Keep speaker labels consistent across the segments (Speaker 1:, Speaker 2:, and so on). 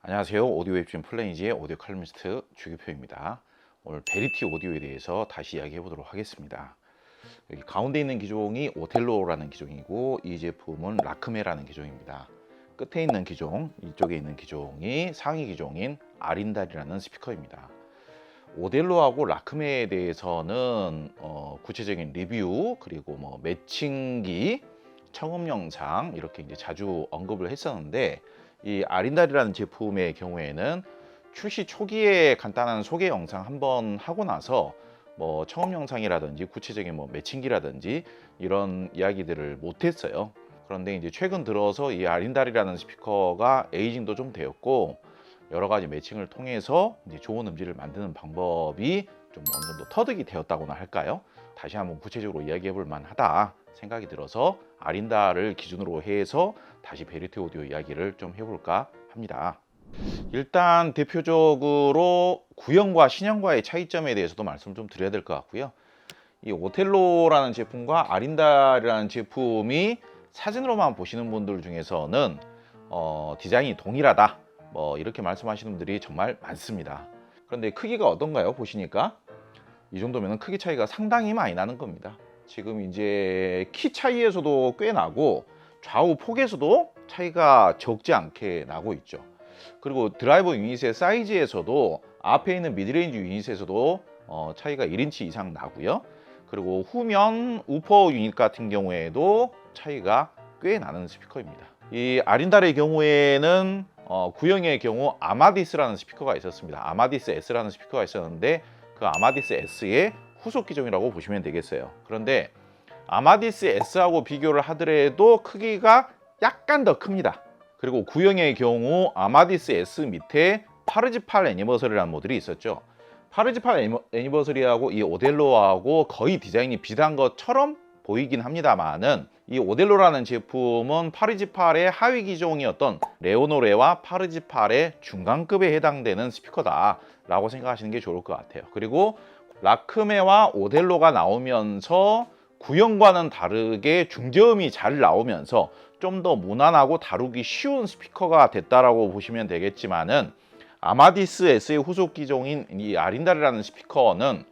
Speaker 1: 안녕하세요. 오디오 웹툰 플래니지의 오디오 칼럼니스트 주기표입니다. 오늘 베리티 오디오에 대해서 다시 이야기해 보도록 하겠습니다. 여기 가운데 있는 기종이 오텔로라는 기종이고 이 제품은 라크메라는 기종입니다. 끝에 있는 기종, 이쪽에 있는 기종이 상위 기종인 아린달이라는 스피커입니다. 오텔로하고 라크메에 대해서는 구체적인 리뷰 그리고 매칭기, 청음 영상 이렇게 이제 자주 언급을 했었는데 이 아린달이라는 제품의 경우에는 출시 초기에 간단한 소개 영상 한번 하고 나서 청음 영상이라든지 구체적인 매칭기라든지 이런 이야기들을 못했어요. 그런데 이제 최근 들어서 이 아린달이라는 스피커가 에이징도 좀 되었고 여러 가지 매칭을 통해서 이제 좋은 음질을 만드는 방법이 좀 어느 정도 터득이 되었다고나 할까요? 다시 한번 구체적으로 이야기해 볼 만하다 생각이 들어서 아린달을 기준으로 해서 다시 베리티 오디오 이야기를 좀 해볼까 합니다. 일단 대표적으로 구형과 신형과의 차이점에 대해서도 말씀을 좀 드려야 될 것 같고요. 이 오텔로라는 제품과 아린달이라는 제품이 사진으로만 보시는 분들 중에서는 디자인이 동일하다 이렇게 말씀하시는 분들이 정말 많습니다. 그런데 크기가 어떤가요? 보시니까 이 정도면 크기 차이가 상당히 많이 나는 겁니다. 지금 이제 키 차이에서도 꽤 나고 좌우 폭에서도 차이가 적지 않게 나고 있죠. 그리고 드라이버 유닛의 사이즈에서도 앞에 있는 미드레인지 유닛에서도 차이가 1인치 이상 나고요. 그리고 후면 우퍼 유닛 같은 경우에도 차이가 꽤 나는 스피커입니다. 이 아린달의 경우에는 구형의 경우 아마디스라는 스피커가 있었습니다. 아마디스 S라는 스피커가 있었는데 그 아마디스 S의 후속 기종이라고 보시면 되겠어요. 그런데 아마디스 S하고 비교를 하더라도 크기가 약간 더 큽니다. 그리고 구형의 경우 아마디스 S 밑에 파르지팔 애니버서리라는 모델이 있었죠. 파르지팔 애니버서리하고 이 오델로하고 거의 디자인이 비슷한 것처럼 보이긴 합니다만은 이 오델로라는 제품은 파르지팔의 하위 기종이었던 레오노레와 파르지팔의 중간급에 해당되는 스피커다 라고 생각하시는 게 좋을 것 같아요. 그리고 라크메와 오델로가 나오면서 구형과는 다르게 중저음이 잘 나오면서 좀 더 무난하고 다루기 쉬운 스피커가 됐다라고 보시면 되겠지만은 아마디스 S의 후속 기종인 이 아린달이라는 스피커는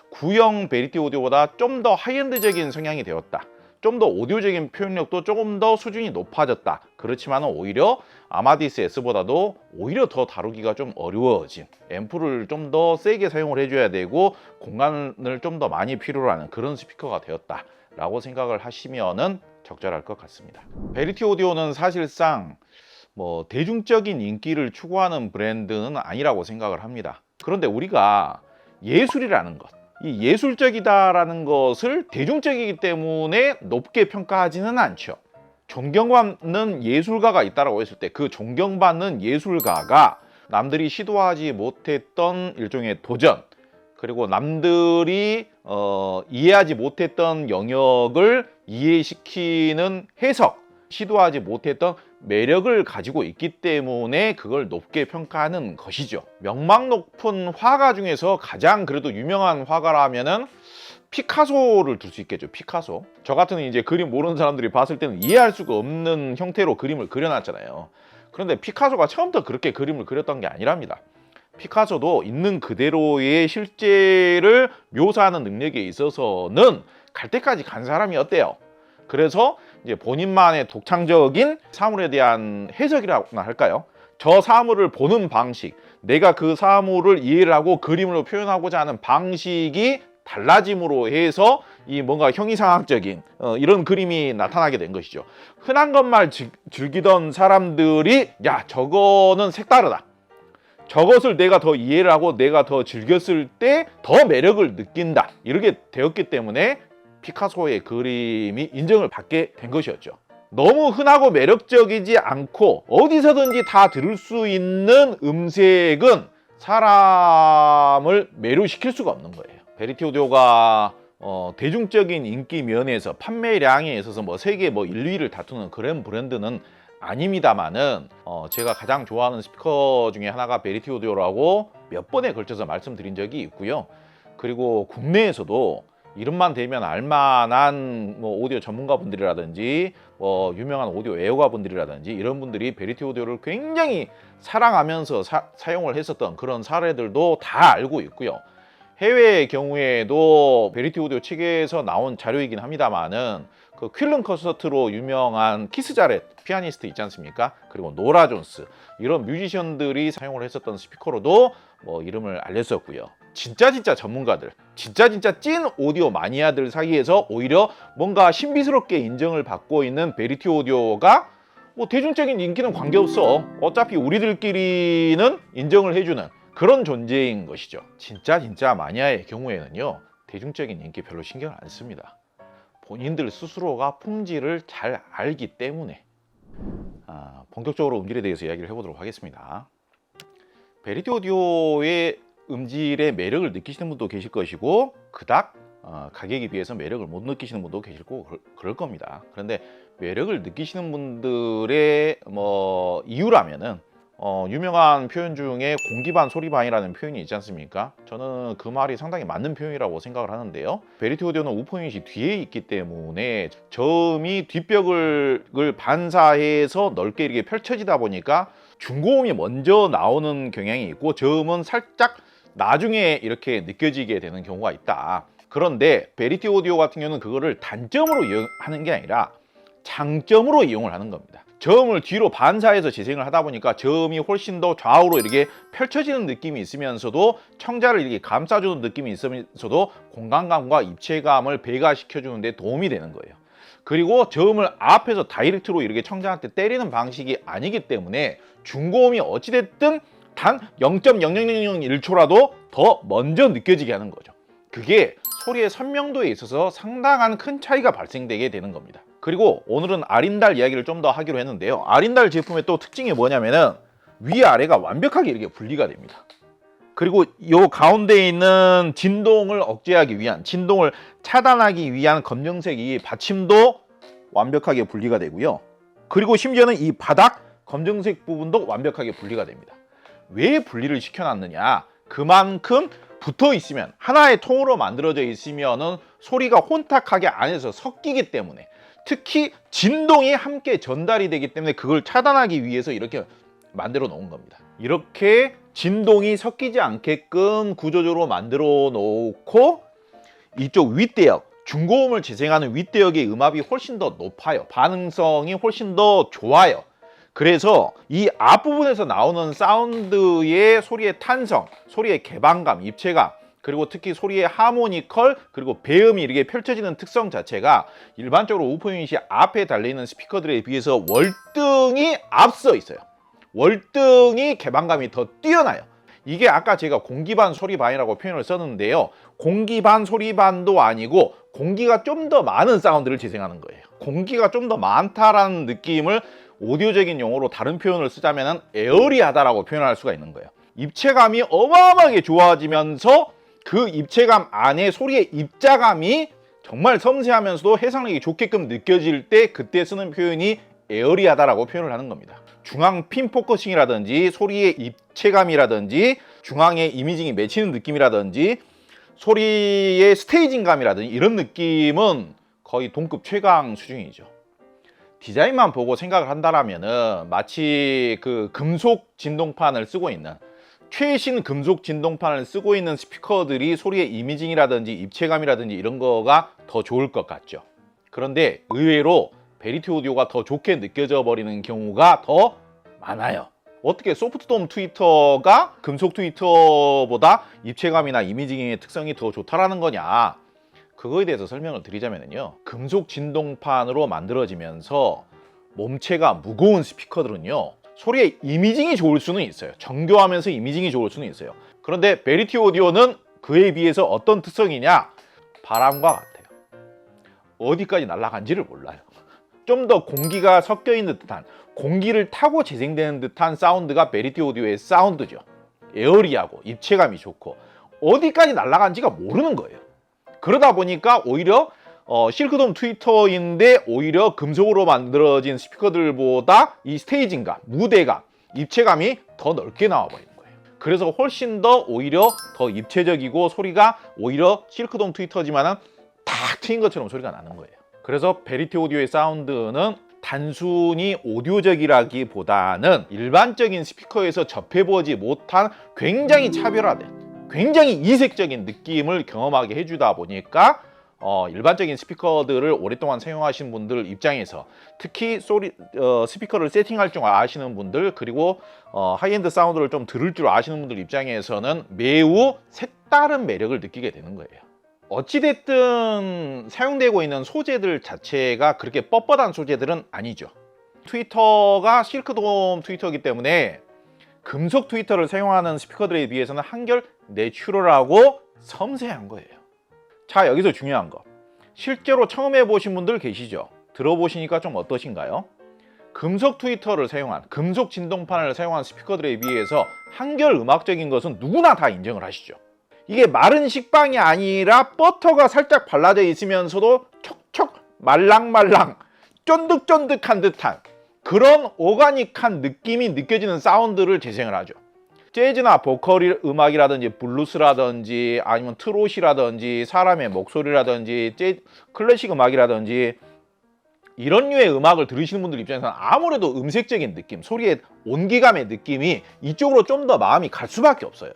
Speaker 1: 구형 베리티 오디오보다 좀 더 하이엔드적인 성향이 되었다. 좀 더 오디오적인 표현력도 조금 더 수준이 높아졌다. 그렇지만 오히려 아마디스 S보다도 오히려 더 다루기가 좀 어려워진, 앰프를 좀 더 세게 사용을 해줘야 되고 공간을 좀 더 많이 필요로 하는 그런 스피커가 되었다 라고 생각을 하시면은 적절할 것 같습니다. 베리티 오디오는 사실상 대중적인 인기를 추구하는 브랜드는 아니라고 생각을 합니다. 그런데 우리가 예술이라는 것, 이 예술적이다라는 것을 대중적이기 때문에 높게 평가하지는 않죠. 존경받는 예술가가 있다라고 했을 때 그 존경받는 예술가가 남들이 시도하지 못했던 일종의 도전, 그리고 남들이 이해하지 못했던 영역을 이해시키는 해석, 시도하지 못했던 매력을 가지고 있기 때문에 그걸 높게 평가하는 것이죠. 명망 높은 화가 중에서 가장 그래도 유명한 화가라면은 피카소를 들 수 있겠죠. 피카소. 저 같은 이제 그림 모르는 사람들이 봤을 때는 이해할 수가 없는 형태로 그림을 그려놨잖아요. 그런데 피카소가 처음부터 그렇게 그림을 그렸던 게 아니랍니다. 피카소도 있는 그대로의 실제를 묘사하는 능력에 있어서는 갈 때까지 간 사람이었대요. 그래서 이제 본인만의 독창적인 사물에 대한 해석이라고나 할까요? 저 사물을 보는 방식, 내가 그 사물을 이해를 하고 그림으로 표현하고자 하는 방식이 달라짐으로 해서 이 뭔가 형이상학적인 이런 그림이 나타나게 된 것이죠. 흔한 것만 즐기던 사람들이 야, 저거는 색다르다. 저것을 내가 더 이해를 하고 내가 더 즐겼을 때 더 매력을 느낀다. 이렇게 되었기 때문에 피카소의 그림이 인정을 받게 된 것이었죠. 너무 흔하고 매력적이지 않고 어디서든지 다 들을 수 있는 음색은 사람을 매료시킬 수가 없는 거예요. 베리티 오디오가 대중적인 인기 면에서 판매량에 있어서 세계 1, 2위를 다투는 그런 브랜드는 아닙니다만은 제가 가장 좋아하는 스피커 중에 하나가 베리티 오디오라고 몇 번에 걸쳐서 말씀드린 적이 있고요. 그리고 국내에서도 이름만 대면 알만한 뭐 오디오 전문가분들이라든지 뭐 유명한 오디오 애호가분들이라든지 이런 분들이 베리티 오디오를 굉장히 사랑하면서 사용을 했었던 그런 사례들도 다 알고 있고요. 해외의 경우에도 베리티 오디오 측에서 나온 자료이긴 합니다만은 그 퀼런 콘서트로 유명한 키스 자렛 피아니스트 있지 않습니까? 그리고 노라 존스 이런 뮤지션들이 사용을 했었던 스피커로도 뭐 이름을 알렸었고요. 진짜 전문가들, 진짜 찐 오디오 마니아들 사이에서 오히려 뭔가 신비스럽게 인정을 받고 있는 베리티 오디오가 뭐 대중적인 인기는 관계없어. 어차피 우리들끼리는 인정을 해주는 그런 존재인 것이죠. 진짜 마니아의 경우에는요, 대중적인 인기 별로 신경을 안 씁니다. 본인들 스스로가 품질을 잘 알기 때문에. 본격적으로 음질에 대해서 이야기를 해보도록 하겠습니다. 베리티 오디오의 음질의 매력을 느끼시는 분도 계실 것이고 그닥 가격에 비해서 매력을 못 느끼시는 분도 계실 거고 그럴 겁니다. 그런데 매력을 느끼시는 분들의 뭐 이유라면은 유명한 표현 중에 공기반 소리반이라는 표현이 있지 않습니까? 저는 그 말이 상당히 맞는 표현이라고 생각을 하는데요. 베리티 오디오는 우퍼 유닛이 뒤에 있기 때문에 저음이 뒷벽을 반사해서 넓게 이렇게 펼쳐지다 보니까 중고음이 먼저 나오는 경향이 있고 저음은 살짝 나중에 이렇게 느껴지게 되는 경우가 있다. 그런데 베리티 오디오 같은 경우는 그거를 단점으로 이용하는 게 아니라 장점으로 이용을 하는 겁니다. 저음을 뒤로 반사해서 재생을 하다 보니까 저음이 훨씬 더 좌우로 이렇게 펼쳐지는 느낌이 있으면서도 청자를 이렇게 감싸주는 느낌이 있으면서도 공간감과 입체감을 배가시켜주는 데 도움이 되는 거예요. 그리고 저음을 앞에서 다이렉트로 이렇게 청자한테 때리는 방식이 아니기 때문에 중고음이 어찌됐든 단 0.00001초라도 더 먼저 느껴지게 하는 거죠. 그게 소리의 선명도에 있어서 상당한 큰 차이가 발생되게 되는 겁니다. 그리고 오늘은 아린달 이야기를 좀 더 하기로 했는데요. 아린달 제품의 또 특징이 뭐냐면은 위아래가 완벽하게 이렇게 분리가 됩니다. 그리고 이 가운데 있는 진동을 억제하기 위한, 진동을 차단하기 위한 검정색 이 받침도 완벽하게 분리가 되고요. 그리고 심지어는 이 바닥 검정색 부분도 완벽하게 분리가 됩니다. 왜 분리를 시켜놨느냐? 그만큼 붙어 있으면, 하나의 통으로 만들어져 있으면은 소리가 혼탁하게 안에서 섞이기 때문에, 특히 진동이 함께 전달이 되기 때문에 그걸 차단하기 위해서 이렇게 만들어 놓은 겁니다. 이렇게 진동이 섞이지 않게끔 구조적으로 만들어 놓고 이쪽 윗대역, 중고음을 재생하는 윗대역의 음압이 훨씬 더 높아요. 반응성이 훨씬 더 좋아요. 그래서 이 앞부분에서 나오는 사운드의 소리의 탄성, 소리의 개방감, 입체감, 그리고 특히 소리의 하모니컬, 그리고 배음이 이렇게 펼쳐지는 특성 자체가 일반적으로 우퍼 유닛이 앞에 달려있는 스피커들에 비해서 월등히 앞서 있어요. 월등히 개방감이 더 뛰어나요. 이게 아까 제가 공기반 소리반이라고 표현을 썼는데요. 공기반 소리반도 아니고 공기가 좀 더 많은 사운드를 재생하는 거예요. 공기가 좀 더 많다라는 느낌을 오디오적인 용어로 다른 표현을 쓰자면 에어리하다라고 표현할 수가 있는 거예요. 입체감이 어마어마하게 좋아지면서 그 입체감 안에 소리의 입자감이 정말 섬세하면서도 해상력이 좋게끔 느껴질 때 그때 쓰는 표현이 에어리하다라고 표현을 하는 겁니다. 중앙 핀 포커싱이라든지 소리의 입체감이라든지 중앙에 이미징이 맺히는 느낌이라든지 소리의 스테이징감이라든지 이런 느낌은 거의 동급 최강 수준이죠. 디자인만 보고 생각을 한다라면은 마치 그 금속 진동판을 쓰고 있는, 최신 금속 진동판을 쓰고 있는 스피커들이 소리의 이미징이라든지 입체감이라든지 이런 거가 더 좋을 것 같죠. 그런데 의외로 베리티 오디오가 더 좋게 느껴져 버리는 경우가 더 많아요. 어떻게 소프트돔 트위터가 금속 트위터보다 입체감이나 이미징의 특성이 더 좋다라는 거냐? 그거에 대해서 설명을 드리자면요. 금속 진동판으로 만들어지면서 몸체가 무거운 스피커들은요. 소리의 이미징이 좋을 수는 있어요. 정교하면서 이미징이 좋을 수는 있어요. 그런데 베리티 오디오는 그에 비해서 어떤 특성이냐? 바람과 같아요. 어디까지 날아간지를 몰라요. 좀 더 공기가 섞여 있는 듯한, 공기를 타고 재생되는 듯한 사운드가 베리티 오디오의 사운드죠. 에어리하고 입체감이 좋고 어디까지 날아간지가 모르는 거예요. 그러다 보니까 오히려 실크돔 트위터인데 오히려 금속으로 만들어진 스피커들보다 이 스테이징감, 무대감, 입체감이 더 넓게 나와버리는 거예요. 그래서 훨씬 더 오히려 더 입체적이고 소리가 오히려 실크돔 트위터지만은 트인 것처럼 소리가 나는 거예요. 그래서 베리티 오디오의 사운드는 단순히 오디오적이라기보다는 일반적인 스피커에서 접해보지 못한 굉장히 차별화된, 굉장히 이색적인 느낌을 경험하게 해주다 보니까 일반적인 스피커들을 오랫동안 사용하신 분들 입장에서, 특히 스피커를 세팅할 줄 아시는 분들, 그리고 하이엔드 사운드를 좀 들을 줄 아시는 분들 입장에서는 매우 색다른 매력을 느끼게 되는 거예요. 어찌됐든 사용되고 있는 소재들 자체가 그렇게 뻣뻣한 소재들은 아니죠. 트위터가 실크돔 트위터이기 때문에 금속 트위터를 사용하는 스피커들에 비해서는 한결 내추럴하고 섬세한 거예요. 자, 여기서 중요한 거, 실제로 처음 해보신 분들 계시죠? 들어보시니까 좀 어떠신가요? 금속 트위터를 사용한, 금속 진동판을 사용한 스피커들에 비해서 한결 음악적인 것은 누구나 다 인정을 하시죠. 이게 마른 식빵이 아니라 버터가 살짝 발라져 있으면서도 촉촉 말랑말랑 쫀득쫀득한 듯한 그런 오가닉한 느낌이 느껴지는 사운드를 재생을 하죠. 재즈나 보컬 음악이라든지 블루스라든지 아니면 트롯이라든지 사람의 목소리라든지 클래식 음악이라든지 이런 류의 음악을 들으시는 분들 입장에서는 아무래도 음색적인 느낌, 소리의 온기감의 느낌이 이쪽으로 좀 더 마음이 갈 수밖에 없어요.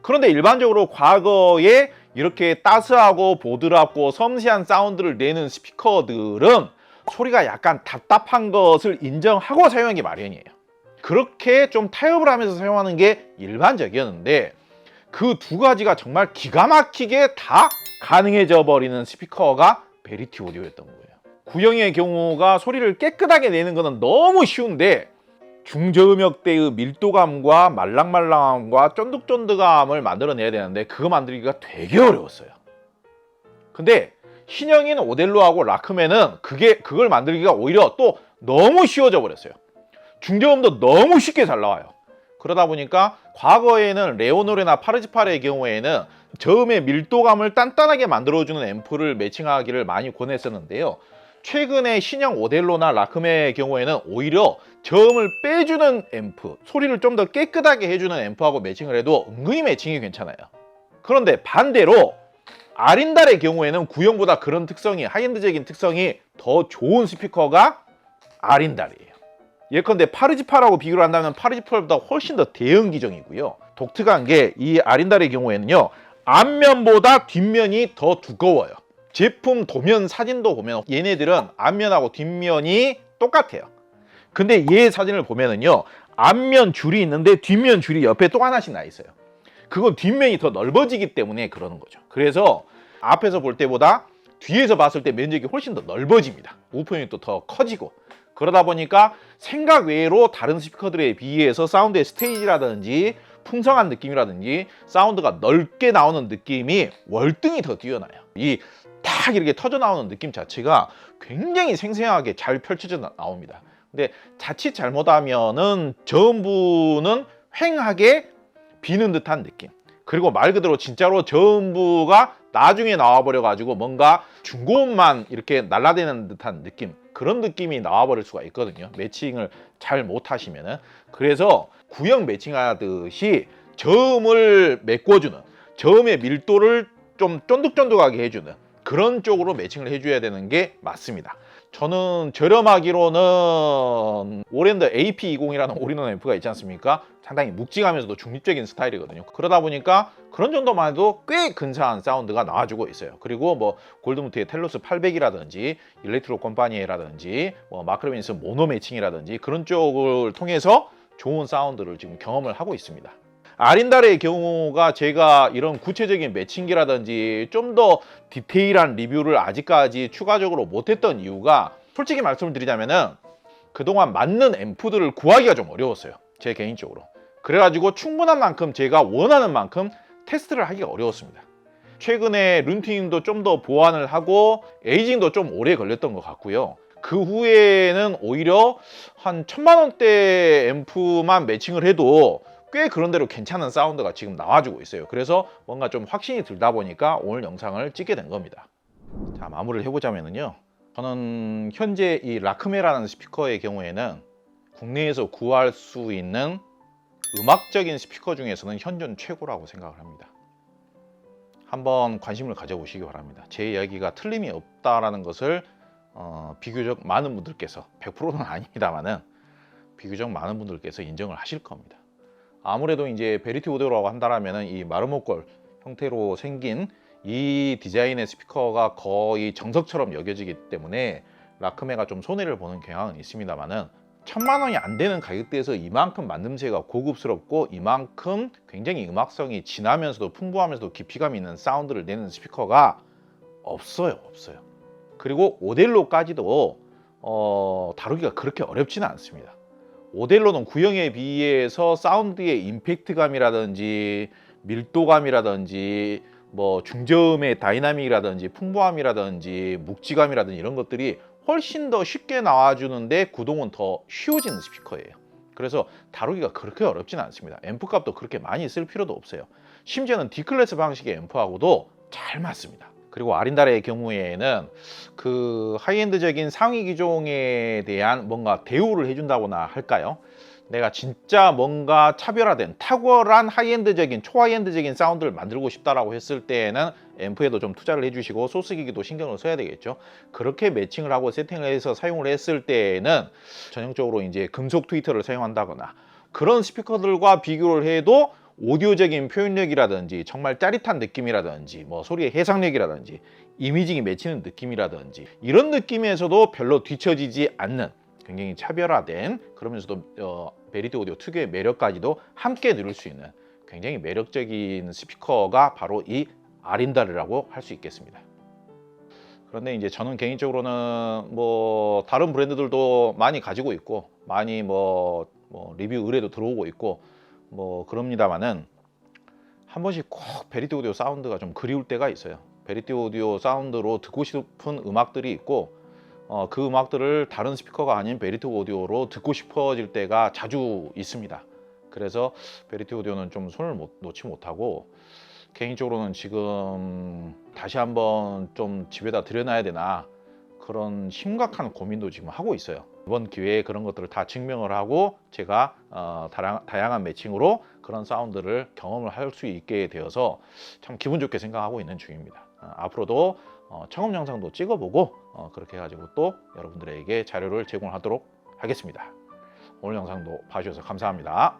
Speaker 1: 그런데 일반적으로 과거에 이렇게 따스하고 보드랍고 섬세한 사운드를 내는 스피커들은 소리가 약간 답답한 것을 인정하고 사용하는 게 마련이에요. 그렇게 좀 타협을 하면서 사용하는 게 일반적이었는데, 그 두 가지가 정말 기가 막히게 다 가능해져 버리는 스피커가 베리티 오디오였던 거예요. 구형의 경우가 소리를 깨끗하게 내는 것은 너무 쉬운데, 중저음역대의 밀도감과 말랑말랑함과 쫀득쫀득함을 만들어내야 되는데 그거 만들기가 되게 어려웠어요. 근데 신형인 오델로하고 라크맨은 그걸 만들기가 오히려 또 너무 쉬워져 버렸어요. 중저음도 너무 쉽게 잘 나와요. 그러다 보니까 과거에는 레오노레나 파르지팔의 경우에는 저음의 밀도감을 단단하게 만들어주는 앰프를 매칭하기를 많이 권했었는데요. 최근에 신형 오델로나 라크메의 경우에는 오히려 저음을 빼주는 앰프, 소리를 좀 더 깨끗하게 해주는 앰프하고 매칭을 해도 은근히 매칭이 괜찮아요. 그런데 반대로 아린달의 경우에는 구형보다 그런 특성이, 하이엔드적인 특성이 더 좋은 스피커가 아린달이에요. 예컨대 파르지팔하고 비교를 한다면 파르지팔보다 훨씬 더 대형 기종이고요. 독특한 게 이 아린달의 경우에는요, 앞면보다 뒷면이 더 두꺼워요. 제품 도면 사진도 보면 얘네들은 앞면하고 뒷면이 똑같아요. 근데 얘 사진을 보면은요, 앞면 줄이 있는데 뒷면 줄이 옆에 또 하나씩 나 있어요. 그건 뒷면이 더 넓어지기 때문에 그러는 거죠. 그래서 앞에서 볼 때보다 뒤에서 봤을 때 면적이 훨씬 더 넓어집니다. 우편이 또 더 커지고. 그러다 보니까 생각 외로 다른 스피커들에 비해서 사운드의 스테이지라든지 풍성한 느낌이라든지 사운드가 넓게 나오는 느낌이 월등히 더 뛰어나요. 딱 이렇게 터져 나오는 느낌 자체가 굉장히 생생하게 잘 펼쳐져 나옵니다. 근데 자칫 잘못하면은 저음부는 휑하게 비는 듯한 느낌, 그리고 말 그대로 진짜로 저음부가 나중에 나와버려 가지고 뭔가 중고음만 이렇게 날라다니는 듯한 느낌, 그런 느낌이 나와버릴 수가 있거든요. 매칭을 잘 못하시면은. 그래서 구형 매칭하듯이 저음을 메꿔주는, 저음의 밀도를 좀 쫀득쫀득하게 해주는 그런 쪽으로 매칭을 해줘야 되는 게 맞습니다. 저는 저렴하기로는 오랜더 AP20이라는 올인원 앰프가 있지 않습니까? 상당히 묵직하면서도 중립적인 스타일이거든요. 그러다 보니까 그런 정도만 해도 꽤 근사한 사운드가 나와주고 있어요. 그리고 뭐 골드무트의 텔로스 800이라든지 일렉트로 컴파니에라든지 뭐 마크로빈스 모노 매칭이라든지 그런 쪽을 통해서 좋은 사운드를 지금 경험을 하고 있습니다. 아린달의 경우가 제가 이런 구체적인 매칭기라든지 좀 더 디테일한 리뷰를 아직까지 추가적으로 못했던 이유가, 솔직히 말씀을 드리자면은 그동안 맞는 앰프들을 구하기가 좀 어려웠어요. 제 개인적으로. 그래가지고 충분한 만큼 제가 원하는 만큼 테스트를 하기가 어려웠습니다. 최근에 룬팅도 좀 더 보완을 하고 에이징도 좀 오래 걸렸던 것 같고요. 그 후에는 오히려 한 1000만 원대 앰프만 매칭을 해도 꽤 그런대로 괜찮은 사운드가 지금 나와주고 있어요. 그래서 뭔가 좀 확신이 들다 보니까 오늘 영상을 찍게 된 겁니다. 자, 마무리를 해보자면요, 저는 현재 이 라크메라는 스피커의 경우에는 국내에서 구할 수 있는 음악적인 스피커 중에서는 현존 최고라고 생각을 합니다. 한번 관심을 가져보시기 바랍니다. 제 이야기가 틀림이 없다라는 것을 비교적 많은 분들께서 100%는 아닙니다만은 비교적 많은 분들께서 인정을 하실 겁니다. 아무래도 이제 베리티 오디오라고 한다라면은 이 마르모꼴 형태로 생긴 이 디자인의 스피커가 거의 정석처럼 여겨지기 때문에 라크메가 좀 손해를 보는 경향은 있습니다만은 1000만 원이 안 되는 가격대에서 이만큼 만듦새가 고급스럽고 이만큼 굉장히 음악성이 진하면서도 풍부하면서도 깊이감 있는 사운드를 내는 스피커가 없어요. 그리고 오델로까지도 다루기가 그렇게 어렵지는 않습니다. 오델로는 구형에 비해서 사운드의 임팩트감이라든지 밀도감이라든지 뭐 중저음의 다이나믹이라든지 풍부함이라든지 묵직감이라든지 이런 것들이 훨씬 더 쉽게 나와주는데 구동은 더 쉬워지는 스피커예요. 그래서 다루기가 그렇게 어렵지는 않습니다. 앰프 값도 그렇게 많이 쓸 필요도 없어요. 심지어는 D클래스 방식의 앰프하고도 잘 맞습니다. 그리고 아린다레의 경우에는 그 하이엔드적인 상위 기종에 대한 뭔가 대우를 해준다거나 할까요? 내가 진짜 뭔가 차별화된 탁월한 하이엔드적인 초하이엔드적인 사운드를 만들고 싶다라고 했을 때에는 앰프에도 좀 투자를 해주시고 소스기기도 신경을 써야 되겠죠. 그렇게 매칭을 하고 세팅을 해서 사용을 했을 때에는 전형적으로 이제 금속 트위터를 사용한다거나 그런 스피커들과 비교를 해도 오디오적인 표현력이라든지 정말 짜릿한 느낌이라든지 뭐 소리의 해상력이라든지 이미징이 맺히는 느낌이라든지 이런 느낌에서도 별로 뒤처지지 않는 굉장히 차별화된 그러면서도 베리티 오디오 특유의 매력까지도 함께 누릴 수 있는 굉장히 매력적인 스피커가 바로 이 아린다르라고 할 수 있겠습니다. 그런데 이제 저는 개인적으로는 뭐 다른 브랜드들도 많이 가지고 있고 많이 뭐 리뷰 의뢰도 들어오고 있고 뭐 그럽니다만은 한 번씩 꼭 베리티 오디오 사운드가 좀 그리울 때가 있어요. 베리티 오디오 사운드로 듣고 싶은 음악들이 있고 그 음악들을 다른 스피커가 아닌 베리티 오디오로 듣고 싶어질 때가 자주 있습니다. 그래서 베리티 오디오는 좀 손을 놓지 못하고 개인적으로는 지금 다시 한번 좀 집에다 들여놔야 되나 그런 심각한 고민도 지금 하고 있어요. 이번 기회에 그런 것들을 다 증명을 하고 제가 다양한 매칭으로 그런 사운드를 경험을 할 수 있게 되어서 참 기분 좋게 생각하고 있는 중입니다. 앞으로도 청음 영상도 찍어보고 그렇게 해가지고 또 여러분들에게 자료를 제공하도록 하겠습니다. 오늘 영상도 봐주셔서 감사합니다.